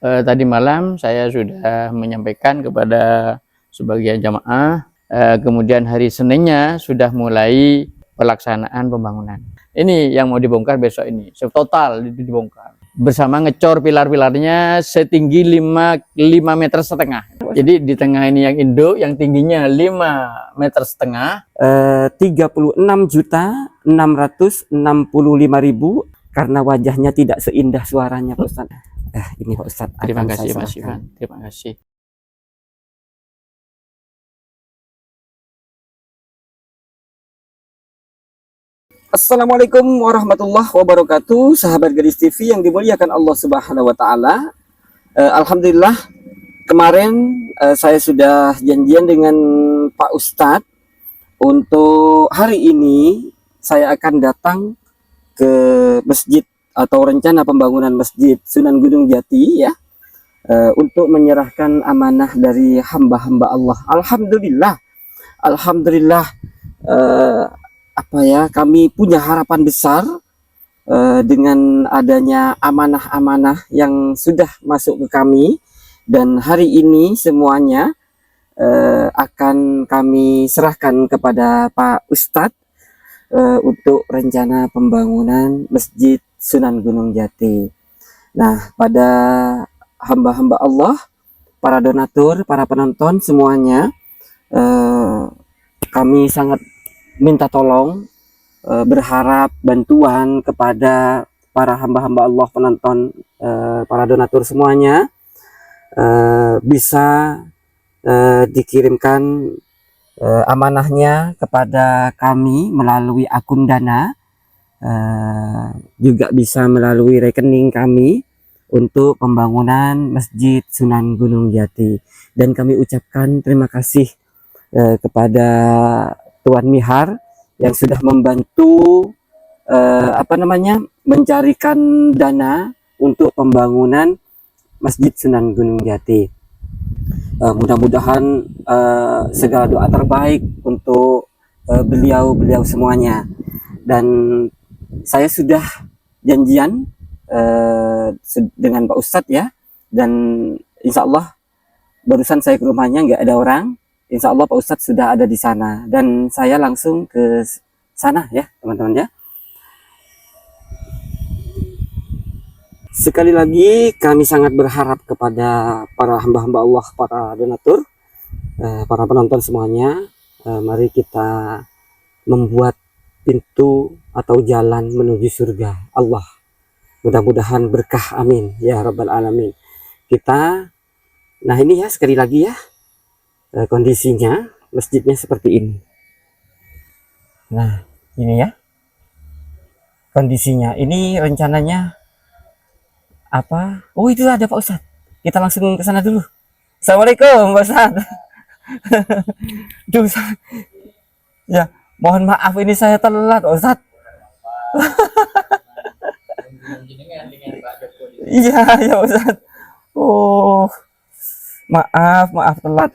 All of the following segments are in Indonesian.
Tadi malam saya sudah menyampaikan kepada sebagian jamaah, kemudian hari Seninnya sudah mulai pelaksanaan pembangunan. Ini yang mau dibongkar besok ini, total dibongkar. Bersama ngecor pilar-pilarnya setinggi 5,5 meter setengah. Jadi di tengah ini yang induk, yang tingginya 5,5 meter. 36.665.000 karena wajahnya tidak seindah suaranya Pak Ustadz. Ini Pak Ustadz. Terima kasih Mas Ivan. Terima kasih. Assalamualaikum warahmatullahi wabarakatuh, sahabat Gadis TV yang dimuliakan Allah Subhanahu wa taala. Alhamdulillah kemarin saya sudah janjian dengan Pak Ustadz untuk hari ini saya akan datang ke masjid atau rencana pembangunan Masjid Sunan Gunung Jati ya, untuk menyerahkan amanah dari hamba-hamba Allah. Alhamdulillah kami punya harapan besar dengan adanya amanah-amanah yang sudah masuk ke kami, dan hari ini semuanya akan kami serahkan kepada Pak Ustadz untuk rencana pembangunan Masjid Sunan Gunung Jati. Nah, pada hamba-hamba Allah, para donatur, para penonton semuanya, kami sangat minta tolong, berharap bantuan kepada para hamba-hamba Allah, penonton, para donatur semuanya, bisa dikirimkan amanahnya kepada kami melalui akun Dana, juga bisa melalui rekening kami untuk pembangunan Masjid Sunan Gunung Jati. Dan kami ucapkan terima kasih kepada Tuan Mihar yang sudah membantu mencarikan dana untuk pembangunan Masjid Sunan Gunung Jati. Mudah-mudahan segala doa terbaik untuk beliau semuanya. Dan saya sudah janjian dengan Pak Ustadz ya, dan insya Allah barusan saya ke rumahnya nggak ada orang. Insya Allah Pak Ustadz sudah ada di sana, dan saya langsung ke sana ya teman-teman ya. Sekali lagi kami sangat berharap kepada para hamba-hamba Allah, para donatur, para penonton semuanya, mari kita membuat pintu atau jalan menuju surga Allah. Mudah-mudahan berkah, amin ya rabbal alamin. Nah ini ya, sekali lagi ya, kondisinya masjidnya seperti ini. Nah ini ya kondisinya. Ini rencananya apa? Oh, itu ada Pak Ustadz. Kita langsung ke sana dulu. Assalamualaikum Pak Ustadz. Duh, ya mohon maaf ini saya telat Pak Ustadz. Iya ya Ustadz. Oh, maaf telat.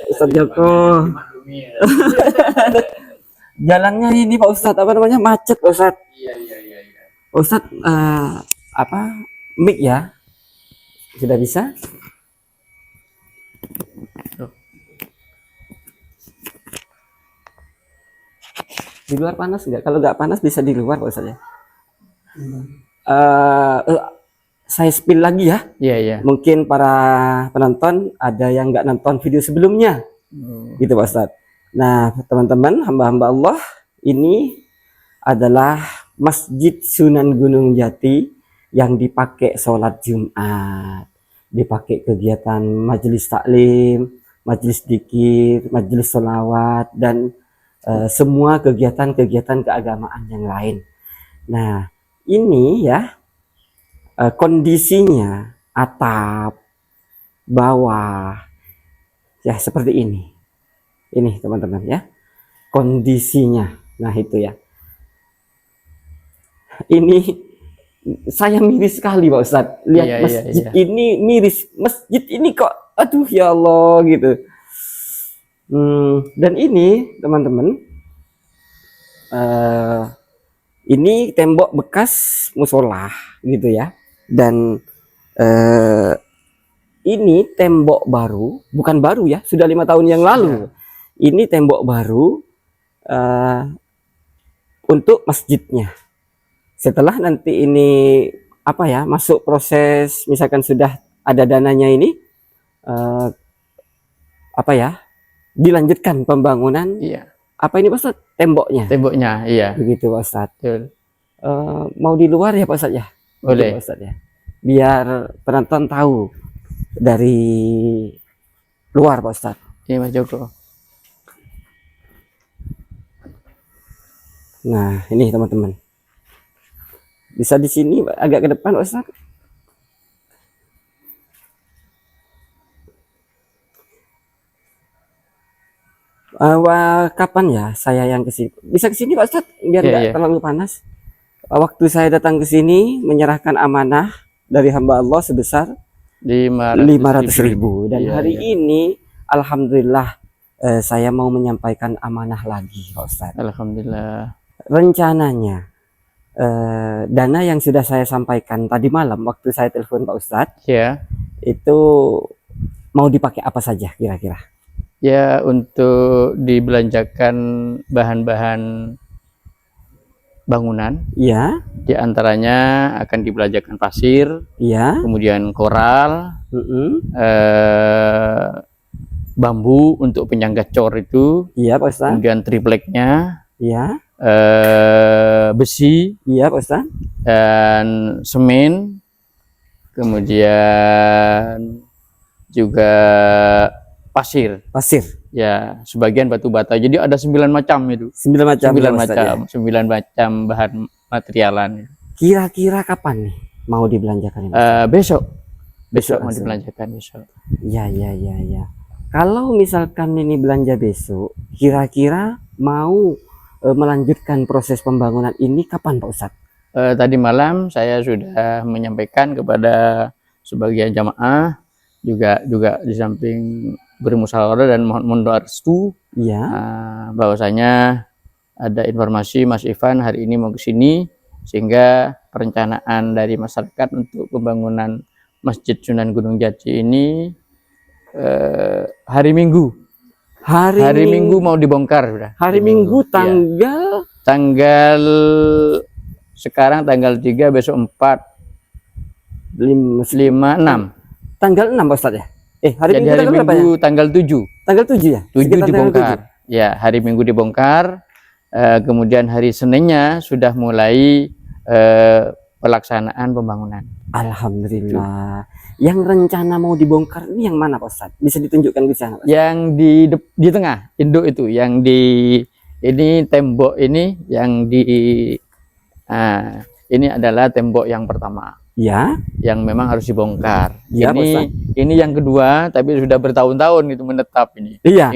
Ustadz Joko. Jalannya ini Pak Ustadz macet Pak Ustadz. Pak Ustadz mic ya sudah bisa. Di luar panas nggak? Kalau nggak panas bisa di luar Pak Ustadz ya. Saya spill lagi ya. Iya. Mungkin para penonton ada yang nggak nonton video sebelumnya, gitu Pak Ustadz. Nah teman-teman hamba-hamba Allah, ini adalah Masjid Sunan Gunung Jati yang dipakai sholat Jumat, dipakai kegiatan majelis taklim, majelis dzikir, majelis sholawat, dan semua kegiatan-kegiatan keagamaan yang lain. Nah ini ya kondisinya atap, bawah ya seperti ini teman-teman ya kondisinya. Nah itu ya, ini saya miris sekali Pak Ustadz lihat masjid ini, miris. Masjid ini kok aduh ya Allah gitu. Dan ini teman-teman, ini tembok bekas musola gitu ya. Dan ini tembok baru, bukan baru ya, sudah 5 tahun yang lalu. Ini tembok baru untuk masjidnya. Setelah nanti ini apa ya, masuk proses, misalkan sudah ada dananya ini, apa ya, dilanjutkan pembangunan. Iya. Apa ini Pak Ustadz? Temboknya. Temboknya, iya. Begitu Pak Ustadz. Betul. Mau di luar ya Pak Ustadz ya? Boleh. Begitu, Pak Ustadz ya. Biar penonton tahu dari luar Pak Ustadz. Iya Mas Joko. Nah ini teman-teman, bisa di sini agak ke depan Pak Ustadz. Kapan ya saya yang kesini? Bisa ke sini Pak Ustadz biar nggak terlalu panas. Waktu saya datang ke sini menyerahkan amanah dari hamba Allah sebesar 500.000 dan hari ini alhamdulillah saya mau menyampaikan amanah lagi Pak Ustadz. Alhamdulillah. Rencananya dana yang sudah saya sampaikan tadi malam waktu saya telepon Pak Ustadz, Ya. itu mau dipakai apa saja kira-kira? Ya, untuk dibelanjakan bahan-bahan bangunan. Ya. Di antaranya akan dibelanjakan pasir, Ya. kemudian koral, bambu untuk penyangga cor itu, Iya Pak Ustadz. kemudian tripleknya, Iya. besi, Iya Pak Ustadz. dan semen, kemudian juga pasir. Ya, sebagian batu bata. Jadi ada 9 macam itu. 9 macam. 9 macam bahan materialan. Kira-kira kapan nih mau dibelanjakan ini? Besok mau dibelanjakan besok. Ya. Kalau misalkan ini belanja besok, kira-kira mau melanjutkan proses pembangunan ini kapan Pak Ustadz? Tadi malam saya sudah menyampaikan kepada sebagian jamaah, juga di samping bermusyawarah dan mohon doa restu, bahwasanya ada informasi Mas Ivan hari ini mau ke sini, sehingga perencanaan dari masyarakat untuk pembangunan Masjid Sunan Gunung Jati ini hari Minggu mau dibongkar sudah. Hari Minggu tanggal sekarang tanggal 3, besok 4, 5, 6. Tanggal 6 Pak Ustadz ya? Hari Minggu tanggal berapa ya? Tanggal 7. Tanggal 7 ya? 7 dibongkar. Ya, hari Minggu dibongkar. Kemudian hari Seninnya sudah mulai pelaksanaan pembangunan. Alhamdulillah. Yang rencana mau dibongkar ini yang mana Pak Ustadz? Bisa ditunjukkan di sana? Yang di tengah, induk itu, yang di ini tembok ini yang di ini adalah tembok yang pertama. Ya, yang memang harus dibongkar. Ya, ini yang kedua, tapi sudah bertahun-tahun itu menetap ini. Iya.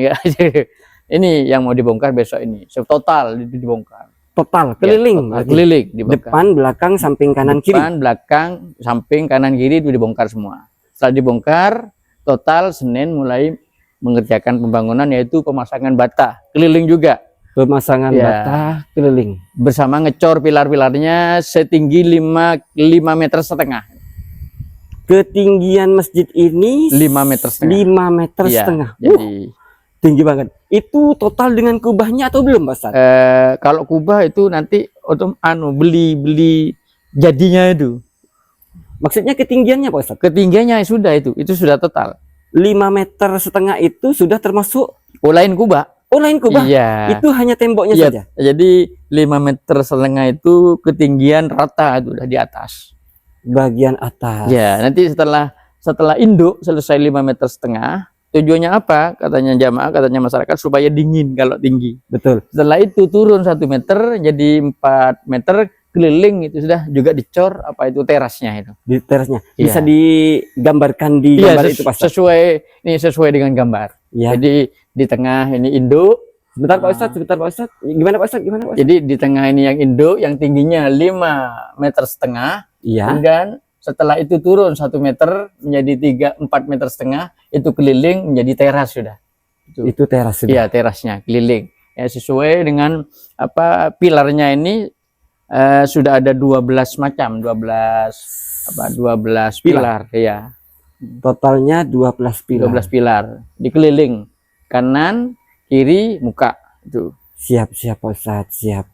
Ini yang mau dibongkar besok ini. Total dibongkar. Total keliling. Ya, keliling dibongkar. Depan, belakang, samping, kanan, kiri. Depan, belakang, samping, kanan, kiri itu dibongkar semua. Setelah dibongkar, total Senin mulai mengerjakan pembangunan, yaitu pemasangan bata keliling juga. Pemasangan bata keliling bersama ngecor pilar-pilarnya setinggi 5,5 meter setengah. Ketinggian masjid ini 5 meter setengah. 5 meter setengah. Jadi tinggi banget. Itu total dengan kubahnya atau belum Pak Ustadz? Kalau kubah itu nanti beli jadinya itu. Maksudnya ketinggiannya Pak Ustadz? Ketinggiannya sudah itu sudah total. 5 meter setengah itu sudah termasuk lain kubah. Lain kubah? Iya. Itu hanya temboknya saja? Jadi 5 meter setengah itu ketinggian rata itu udah di atas. Bagian atas. Ya, nanti setelah induk selesai 5 meter setengah, tujuannya apa? Katanya jamaah, katanya masyarakat supaya dingin kalau tinggi. Betul. Setelah itu turun 1 meter jadi 4 meter keliling, itu sudah juga dicor itu terasnya itu. Di terasnya. Bisa digambarkan di gambar itu Pak Ustadz? Sesuai dengan gambar. Ya. Jadi di tengah ini induk. Sebentar Pak Ustadz. Gimana Pak Ustadz? Jadi di tengah ini yang induk, yang tingginya 5 meter setengah. Iya. Dan setelah itu turun 1 meter menjadi 4 meter setengah, itu keliling menjadi teras sudah. Itu teras sudah. Iya, terasnya keliling. Ya, sesuai dengan pilarnya ini sudah ada 12 macam, 12 12 pilar, ya. Totalnya 12 pilar. 12 pilar. Dikeliling kanan, kiri, muka itu. Siap Pak Ustadz, siap.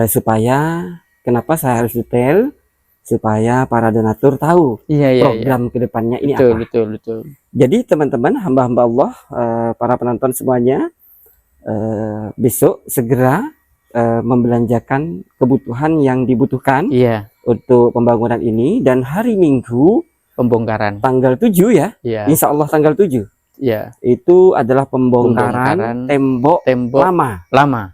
Supaya kenapa saya harus detail? Supaya para donatur tahu program kedepannya ini apa. Betul. Jadi teman-teman, hamba-hamba Allah, para penonton semuanya, besok segera membelanjakan kebutuhan yang dibutuhkan untuk pembangunan ini, dan hari Minggu pembongkaran tanggal 7 ya. Insya Allah tanggal 7 itu adalah pembongkaran tembok lama,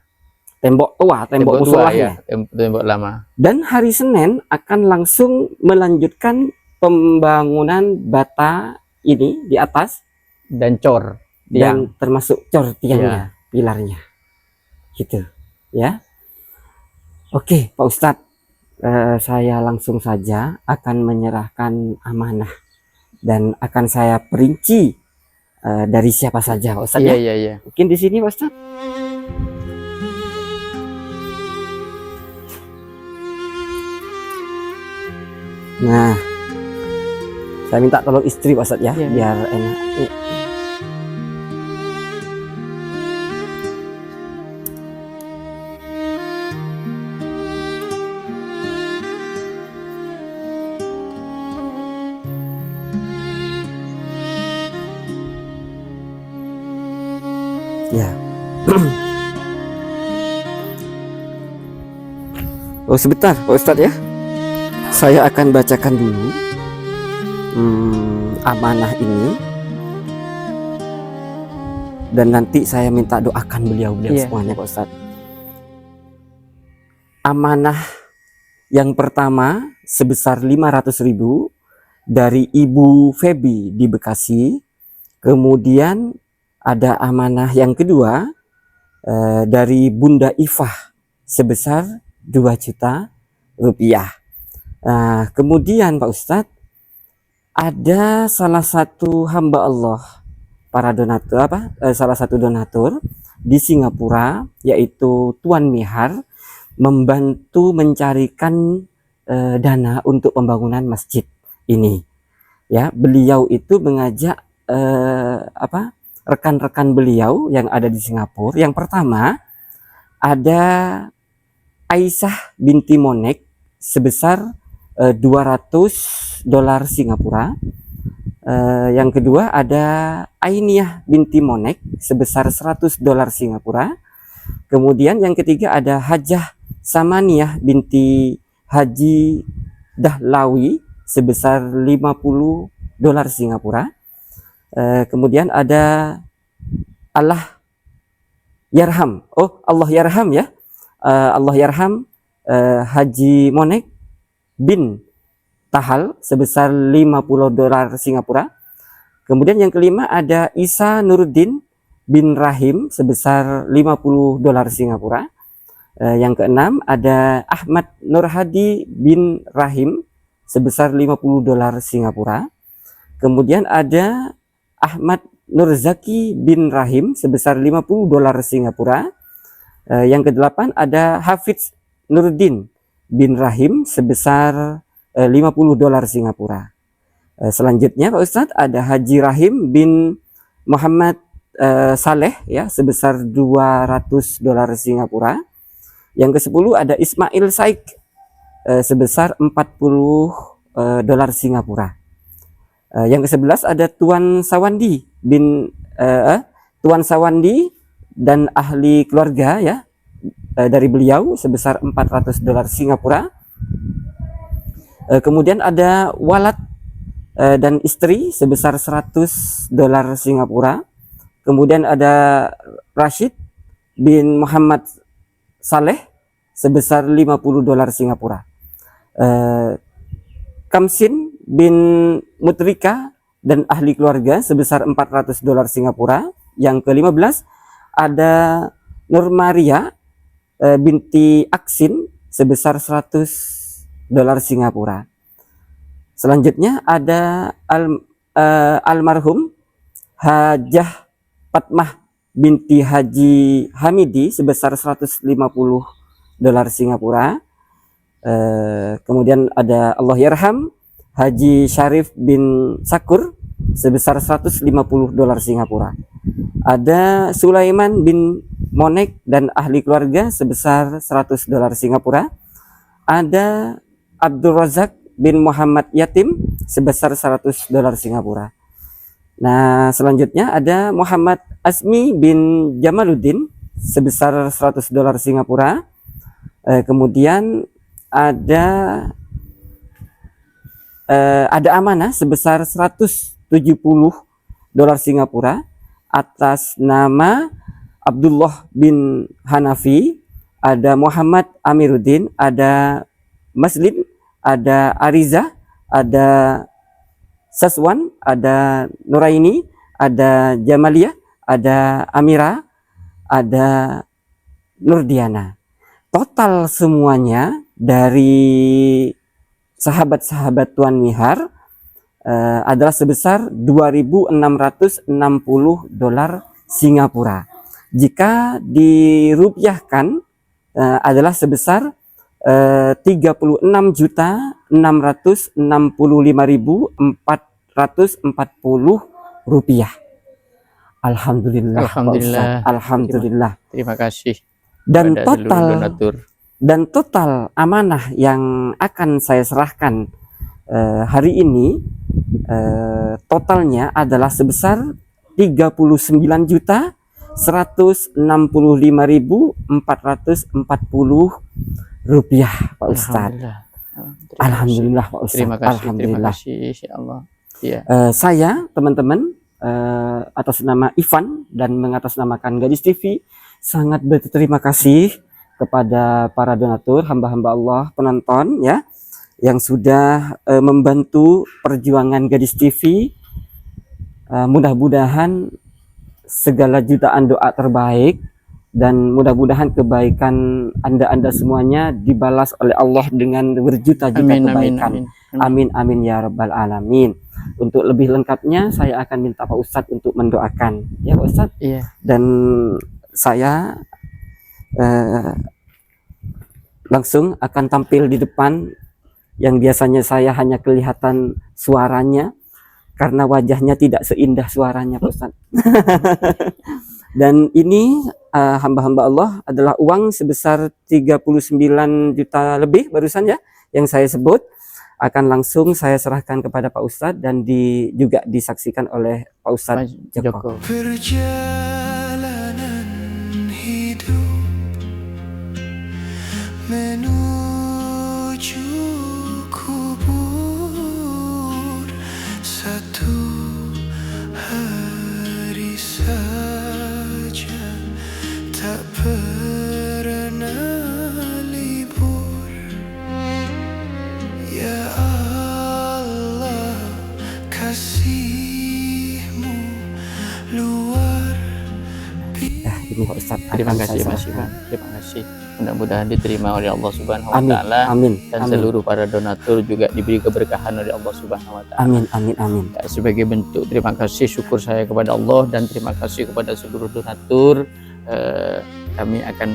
tembok tua, tembok musolahnya, tembok lama. Dan hari Senin akan langsung melanjutkan pembangunan bata ini di atas dan cor dan termasuk cor tiangnya, pilarnya, gitu ya. Oke Pak Ustadz, saya langsung saja akan menyerahkan amanah dan akan saya perinci dari siapa saja Pak Ustadz. Iya. Mungkin di sini Pak Ustadz. Nah, saya minta tolong istri Pak Ustadz ya, biar enak. Ya. Oh sebentar Pak Ustadz ya. Saya akan bacakan dulu amanah ini, dan nanti saya minta doakan beliau semuanya Pak Ustadz. Amanah yang pertama sebesar 500.000 dari Ibu Febi di Bekasi. Kemudian ada amanah yang kedua dari Bunda Ifah sebesar 2 juta rupiah. Nah, kemudian Pak Ustadz, ada salah satu hamba Allah, para donatur salah satu donatur di Singapura, yaitu Tuan Mihar, membantu mencarikan dana untuk pembangunan masjid ini. Ya, beliau itu mengajak rekan-rekan beliau yang ada di Singapura. Yang pertama ada Aisyah binti Monek sebesar $200 Singapura. Yang kedua ada Ainiyah binti Monek sebesar $100 Singapura. Kemudian yang ketiga ada Hajah Samaniyah binti Haji Dahlawi sebesar $50 Singapura. Kemudian ada Allah Yarham. Allah Yarham ya. Allah Yarham Haji Monek bin Tahal sebesar $50 Singapura. Kemudian yang kelima ada Isa Nuruddin bin Rahim sebesar $50 Singapura. Yang keenam ada Ahmad Nurhadi bin Rahim sebesar $50 Singapura. Kemudian ada Ahmad Nurzaki bin Rahim sebesar $50 Singapura. Yang kedelapan ada Hafiz Nuruddin bin Rahim sebesar $50 Singapura. Selanjutnya Pak Ustadz ada Haji Rahim bin Muhammad Saleh ya sebesar $200 Singapura. Yang ke-10 ada Ismail Saik sebesar $40 Singapura. Yang ke-11 ada Tuan Sawandi dan ahli keluarga ya dari beliau sebesar $400 Singapura. Kemudian ada Walad dan istri sebesar $100 Singapura. Kemudian ada Rashid bin Muhammad Saleh sebesar $50 Singapura. Kamsin bin Mutrika dan ahli keluarga sebesar $400 Singapura. Yang ke-15 ada Nur Maria binti Aksin sebesar $100 Singapura. Selanjutnya ada almarhum Hajah Fatmah binti Haji Hamidi sebesar $150 Singapura. Kemudian ada Allah Yarham Haji Syarif bin Sakur sebesar 150 dolar Singapura. Ada Sulaiman bin Monek dan ahli keluarga sebesar 100 dolar Singapura. Ada Abdul Razak bin Muhammad Yatim sebesar 100 dolar Singapura. Nah, selanjutnya ada Muhammad Asmi bin Jamaluddin sebesar 100 dolar Singapura. Kemudian ada amanah sebesar 170 dolar Singapura atas nama Abdullah bin Hanafi. Ada Muhammad Amiruddin, ada Maslin, ada Ariza, ada Saswan, ada Nuraini, ada Jamaliyah, ada Amira, ada Nurdiana. Total semuanya dari sahabat-sahabat Tuan Mihar adalah sebesar 2.660 dolar Singapura. Jika dirupiahkan adalah sebesar 36.665.440 rupiah. Alhamdulillah. Alhamdulillah. Alhamdulillah. Terima kasih. Dan kepada seluruh total donatur. dan total amanah yang akan saya serahkan hari ini totalnya adalah sebesar 39.165.440 rupiah, Pak Ustadz. Alhamdulillah, Pak Ustadz. Terima kasih. Alhamdulillah. Terima kasih, insyaallah. Ya. Saya, teman-teman, atas nama Ivan dan mengatasnamakan Gadis TV, sangat berterima kasih kepada para donatur, hamba-hamba Allah, penonton ya, yang sudah membantu perjuangan Gadis TV. Mudah-mudahan segala jutaan doa terbaik dan mudah-mudahan kebaikan Anda semuanya dibalas oleh Allah dengan berjuta-juta kebaikan. Amin, amin ya rabbal alamin. Untuk lebih lengkapnya saya akan minta Pak Ustadz untuk mendoakan ya Pak Ustadz. Iya. Dan saya langsung akan tampil di depan yang biasanya saya hanya kelihatan suaranya karena wajahnya tidak seindah suaranya, Pak Ustadz. Dan ini hamba-hamba Allah adalah uang sebesar 39 juta lebih barusan ya yang saya sebut, akan langsung saya serahkan kepada Pak Ustadz dan juga disaksikan oleh Pak Ustadz Joko. Perjalanan hidup menuju kubur, satu hari saja tak pernah libur. Ya Allah, kasih-Mu luar biasa. Ini Pak Ustadz. Terima kasih Mas Ivan. Terima kasih. Mudah-mudahan diterima oleh Allah Subhanahu wa Amin, taala. amin, Dan amin. seluruh para donatur juga diberi keberkahan oleh Allah Subhanahu wa taala. Amin, amin, amin. Ya, sebagai bentuk terima kasih syukur saya kepada Allah dan terima kasih kepada seluruh donatur, kami akan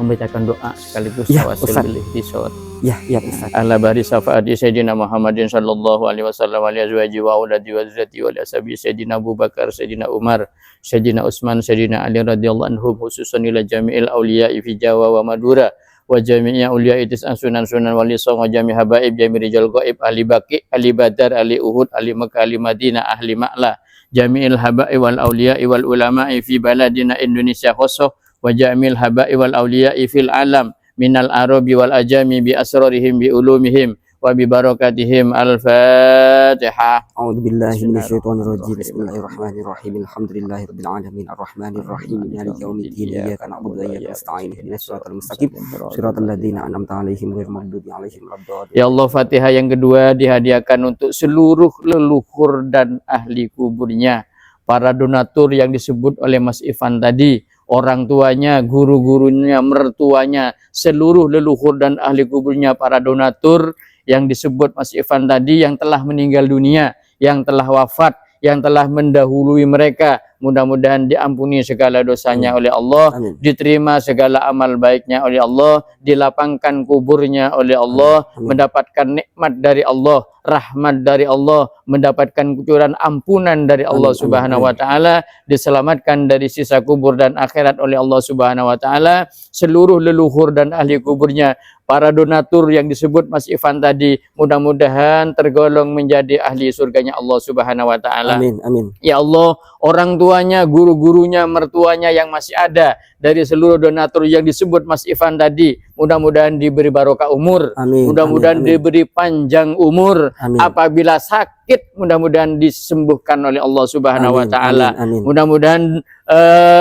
membacakan doa sekaligus Ya, tawasul Ustaz. bil ihtisab. Ya, ya Pak Ustadz. Ala bari syafaati Sayyidina Muhammadin sallallahu alaihi wasallam wa azwaji wa auladi wa zurriyyati wa ashabi Sayyidina Abu Bakar, Sayyidina Umar, Sayyidina Utsman, Sayyidina Ali radhiyallahu anhum, khususan ila jami'il auliya'i fi Jawa wa Madura wa jami'i auliya'i tis'an sunan wali songo jami' habaib jami' rijal ghaib ahli Baqi, ahli Badar, ahli Uhud, ahli Makkah, ahli Madinah, ahli Ma'la, jami'il habaib wal auliya'i wal ulama'i fi baladina Indonesia khusus wa jami'il habaib wal auliya'i fil alam minal arabi wal ajami bi asrarihim bi ulumihim wa bi barakatihim. Al-Fatihah. A'udzubillahi minasyaitonirrajim. Bismillahirrahmanirrahim. Alhamdulillahirabbil alamin arrahmanirrahim maliki yaumiddin. Iyyaka na'budu wa iyyaka nasta'in. Ihdinas siratal mustaqim. Shiratal ladzina an'amta 'alaihim ghairil maghdubi 'alaihim waladdallin. Ya Allah, Fatihah yang kedua dihadiahkan untuk seluruh leluhur dan ahli kuburnya, para donatur yang disebut oleh Mas Ivan tadi, orang tuanya, guru-gurunya, mertuanya, seluruh leluhur dan ahli kuburnya, para donatur yang disebut Mas Ivan tadi yang telah meninggal dunia, yang telah wafat, yang telah mendahului mereka, mudah-mudahan diampuni segala dosanya oleh Allah, Amin. diterima segala amal baiknya oleh Allah, dilapangkan kuburnya oleh Allah, Amin. mendapatkan nikmat dari Allah, rahmat dari Allah, mendapatkan kucuran ampunan dari Allah Amin, Subhanahu amin, wa taala, diselamatkan dari sisa kubur dan akhirat oleh Allah Subhanahu wa taala, seluruh leluhur dan ahli kuburnya, para donatur yang disebut Mas Ivan tadi, mudah-mudahan tergolong menjadi ahli surganya Allah Subhanahu wa taala. Amin, amin. Ya Allah, orang tuanya, guru-gurunya, mertuanya yang masih ada dari seluruh donatur yang disebut Mas Ivan tadi, mudah-mudahan diberi barokah umur, Amin, mudah-mudahan amin, amin. diberi panjang umur. Amin. Apabila sakit, mudah-mudahan disembuhkan oleh Allah Subhanahu wa Amin, taala. amin, amin. Mudah-mudahan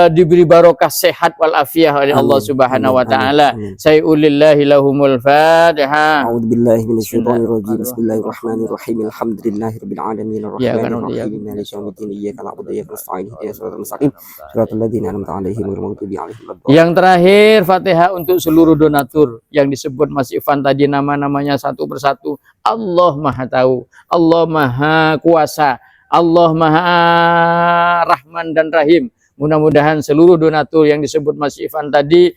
diberi barokah sehat wal afiyah oleh Allah Amin, Subhanahu wa amin, taala. amin. Sayulillahi lahumul Fatihah. A'udzu billahi minasyaitonir rajim. Bismillahirrahmanirrahim. Alhamdulillahirabbil alamin. Ya, Arrahmanir kan, ya. rahim. Maliki yaumiddin. Iyyaka na'budu wa iyyaka nasta'in. Ihdinas siratal mustaqim. Shiratal ladzina an'amta 'alaihim ghairil maghdubi 'alaihim waladdallin. Yang terakhir, Fatihah untuk seluruh donatur yang disebut Mas Ivan tadi, nama-namanya satu persatu. Allah Maha Tahu, Allah Maha Kuasa, Allah Maha Rahman dan Rahim. Mudah-mudahan seluruh donatur yang disebut Mas Ivan tadi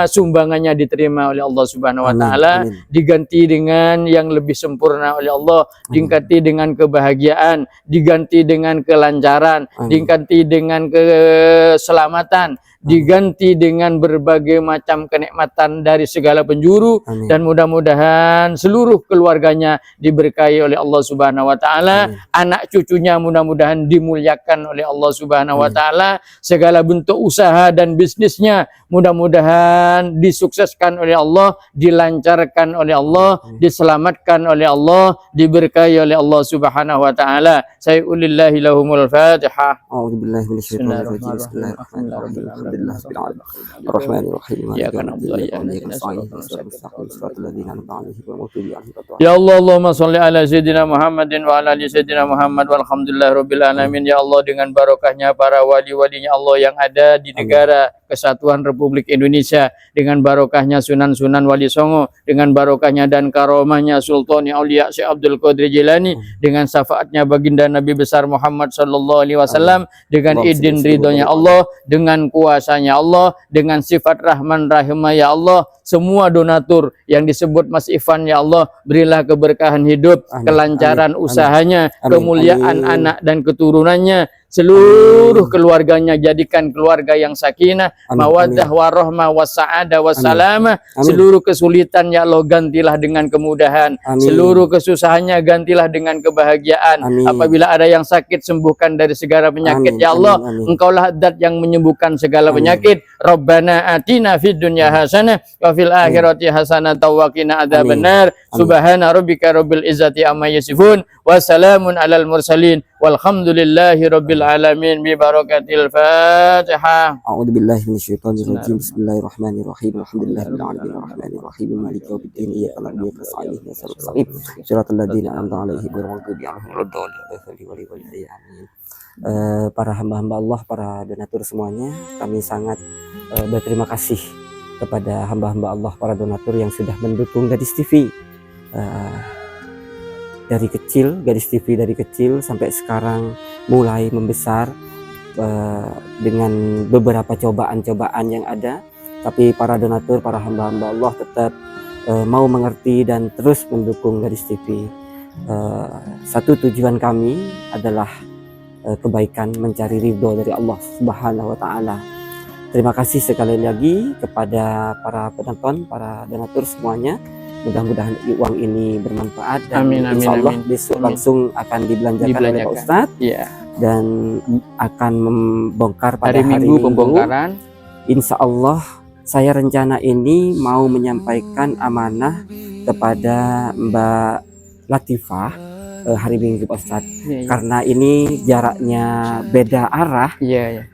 sumbangannya diterima oleh Allah Subhanahu wa Amin, taala, amin. diganti dengan yang lebih sempurna oleh Allah, diganti dengan kebahagiaan, diganti dengan kelancaran, Amin. diganti dengan keselamatan, diganti dengan berbagai macam kenikmatan dari segala penjuru. Amin. Dan mudah-mudahan seluruh keluarganya diberkahi oleh Allah Subhanahu wa taala, Amin. anak cucunya mudah-mudahan dimuliakan oleh Allah Subhanahu wa Amin. taala, segala bentuk usaha dan bisnisnya mudah-mudahan disukseskan oleh Allah, dilancarkan oleh Allah, diselamatkan oleh Allah, diberkahi oleh Allah Subhanahu wa taala. Sayulillahi lahumul Fatihah. A'udzu billahi minasyaitonir rajim. Bismillahirrahmanirrahim. Alhamdulillahirabbil alamin. Arrahmanir rahim. Ya, Maliki kan, yaumiddin. Abdullah, Iyyaka ya, na'budu wa ya, nasta'in. Ihdinas mustaqim. Shiratal ladzina an'amta 'alaihim ghairil maghdubi 'alaihim waladdallin. Ya Allah, Allahumma sholli ala Sayyidina Muhammadin wa ala ali Sayyidina Muhammad walhamdulillah rabbil alamin. Ya Allah, dengan barokahnya para wali-walinya Allah yang ada di negara Kesatuan Republik Indonesia, dengan barokahnya Sunan-Sunan Wali Songo, dengan barokahnya dan karomahnya Sultan Aulia Syekh Abdul Qadir Jilani, dengan syafaatnya baginda Nabi besar Muhammad sallallahu alaihi wasallam, dengan izin ridhonya Allah, dengan kuasanya Allah, dengan sifat Rahman Rahimah ya Allah, semua donatur yang disebut Mas Ivan ya Allah, berilah keberkahan hidup, Amin, kelancaran amin, usahanya, amin, kemuliaan amin. anak dan keturunannya, seluruh keluarganya jadikan keluarga yang sakinah, Amin, mawaddah warahmah wassaada wassalamah. Amin. Seluruh kesulitan ya Allah gantilah dengan kemudahan, Amin. seluruh kesusahannya gantilah dengan kebahagiaan. Amin. Apabila ada yang sakit, sembuhkan dari segala penyakit Amin, ya Allah. amin, amin. Engkaulah zat yang menyembuhkan segala Amin. penyakit. Rabbana atina fid dunya hasanah wa fil akhirati hasanah wa qina adzabannar. Subhana rabbika rabbil izzati amma yasifun wa salamun alal mursalin walhamdulillahi rabbil alamin bi barakatil Fatihah. A'udzu billahi minasyaitonir rajim. Bismillahirrahmanirrahim. Alhamdulillahirabbil alamin. Arrahmanir rahim. Maliki yaumiddin. Iyyaka na'budu wa iyyaka nasta'in. Ihdinas siratal mustaqim. Shiratal ladzina an'amta 'alaihim ghairil maghdubi 'alaihim waladdallin. Amin. Para hamba-hamba Allah, para donatur semuanya, kami sangat berterima kasih kepada hamba-hamba Allah, para donatur yang sudah mendukung Gadis TV. Dari kecil, Gadis TV dari kecil sampai sekarang mulai membesar dengan beberapa cobaan-cobaan yang ada, tapi para donatur, para hamba-hamba Allah tetap mau mengerti dan terus mendukung Gadis TV. Satu tujuan kami adalah kebaikan, mencari ridho dari Allah Subhanahu wa taala. Terima kasih sekali lagi kepada para penonton, para donatur semuanya. Mudah-mudahan uang ini bermanfaat dan Amin, amin, insya Allah amin. besok Amin. langsung akan dibelanjakan oleh Pak Ustadz Iya. dan akan membongkar pada Hari Minggu pembongkaran. Insya Allah saya rencana ini mau menyampaikan amanah kepada Mbak Latifah hari Minggu Pak Ustadz. Iya, iya. Karena ini jaraknya beda arah, Iya, iya.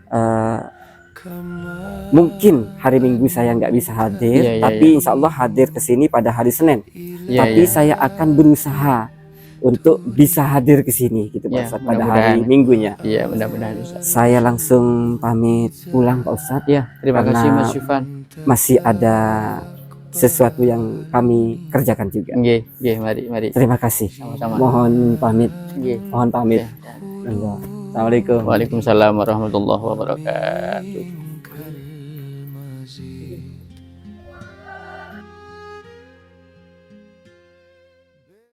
mungkin hari Minggu saya nggak bisa hadir, Iya, iya, tapi iya. insya Allah hadir ke sini pada hari Senin. Iya, Tapi iya. saya akan berusaha untuk bisa hadir ke sini gitu Pak Iya, Ustadz pada mudah-mudahan. hari Minggunya. Iya, mudah-mudahan bisa. Saya langsung pamit pulang Pak Ustadz. Iya, terima Karena kasih Mas Ivan. Masih ada sesuatu yang kami kerjakan juga. Nggih, nggih, mari, mari. Terima kasih. Sama-sama. Mohon pamit. Nggih. Mohon pamit. Iya. Enggak. Assalamualaikum. Waalaikumsalam warahmatullahi wabarakatuh.